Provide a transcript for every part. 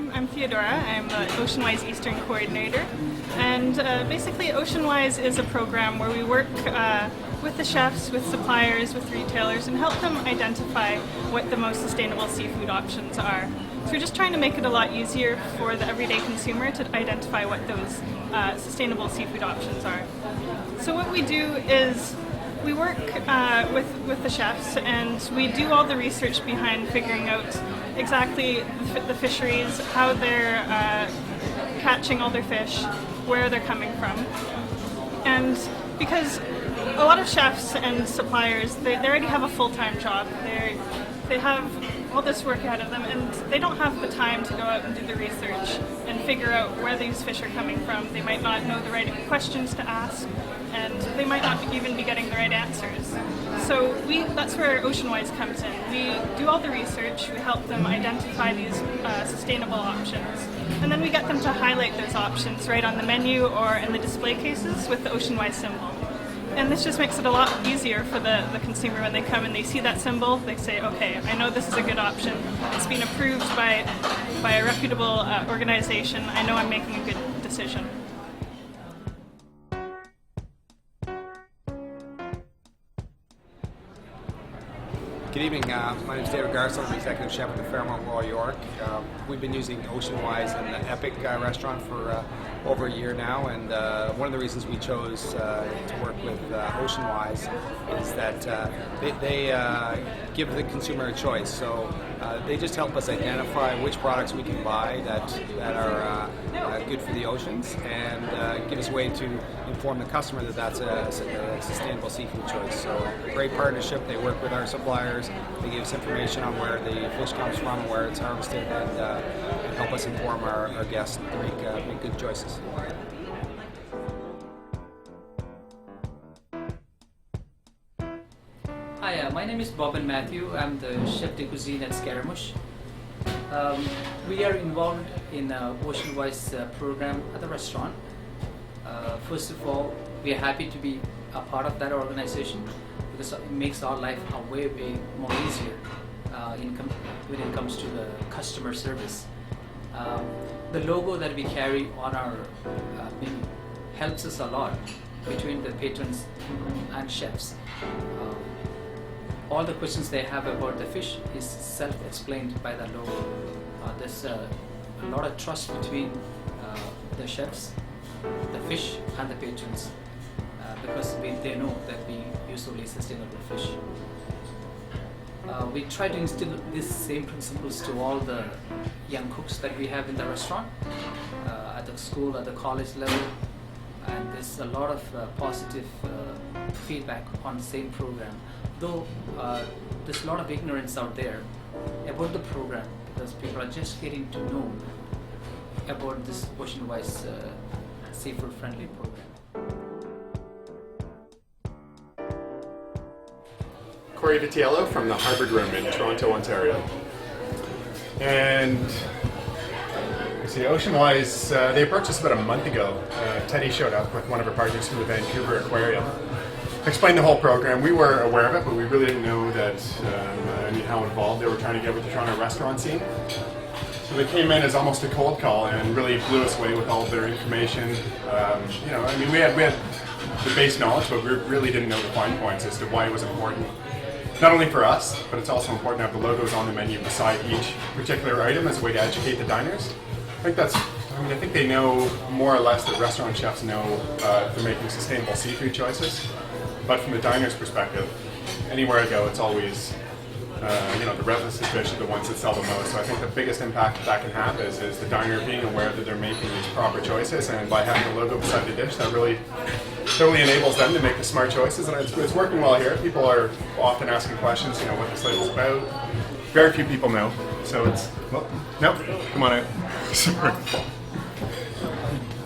I'm Theodora. I'm the OceanWise Eastern Coordinator, and basically OceanWise is a program where we work with the chefs, with suppliers, with retailers, and help them identify what the most sustainable seafood options are. So we're just trying to make it a lot easier for the everyday consumer to identify what those sustainable seafood options are. So what we do is we work with the chefs, and we do all the research behind figuring out exactly the fisheries, how they're catching all their fish, where they're coming from. And because a lot of chefs and suppliers, they already have a full-time job. They have all this work ahead of them, and they don't have the time to go out and do the research and figure out where these fish are coming from. They might not know the right questions to ask, and they might not even be getting the right answers. So that's where OceanWise comes in. We do all the research, we help them identify these sustainable options, and then we get them to highlight those options right on the menu or in the display cases with the OceanWise symbol. And this just makes it a lot easier for the consumer when they come and they see that symbol. They say, okay, I know this is a good option. It's been approved by a reputable organization. I know I'm making a good decision. Good evening. My name is David Garson. I'm the executive chef at the Fairmont Royal York. We've been using OceanWise in the Epic restaurant for over a year now, and one of the reasons we chose to work with OceanWise is that they give the consumer a choice. So they just help us identify which products we can buy that are good for the oceans, and give us a way to inform the customer that that's a sustainable seafood choice. So great partnership. They work with our suppliers. They give us information on where the fish comes from, where it's harvested, and help us inform our guests to make good choices. Hi, my name is Bob and Matthew. I'm the chef de cuisine at Scaramouche. We are involved in OceanWise program at the restaurant. First of all, we are happy to be a part of that organization because it makes our life way more easier when it comes to the customer service. The logo that we carry on our menu helps us a lot between the patrons and chefs. All the questions they have about the fish is self-explained by the logo. There's a lot of trust between the chefs, the fish, and the patrons because they know that we use only sustainable fish. We try to instill these same principles to all the young cooks that we have in the restaurant, at the school, at the college level, and there's a lot of positive feedback on the same program. Though there's a lot of ignorance out there about the program because people are just getting to know about this OceanWise seafood-friendly program. Corey Vitiello from the Harvard Room in Toronto, Ontario. And see, OceanWise, they approached us about a month ago. Teddy showed up with one of our partners from the Vancouver Aquarium. Explained the whole program. We were aware of it, but we really didn't know that how involved they were trying to get with the Toronto restaurant scene. So they came in as almost a cold call and really blew us away with all of their information. We had the base knowledge, but we really didn't know the fine points as to why it was important. Not only for us, but it's also important to have the logos on the menu beside each particular item as a way to educate the diners. I think they know more or less that restaurant chefs know if they're making sustainable seafood choices. But from the diner's perspective, anywhere I go, it's always, the reticent fish are the ones that sell the most. So I think the biggest impact that can have is the diner being aware that they're making these proper choices, and by having the logo beside the dish, that really enables them to make the smart choices, and it's working well here. People are often asking questions, what this label's about. Very few people know, so it's, nope, come on out. Sorry.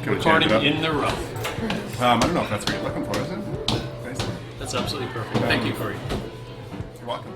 Recording in the rough. I don't know if that's what you're looking for, is it? That's absolutely perfect. Thank you, Corey. You're welcome.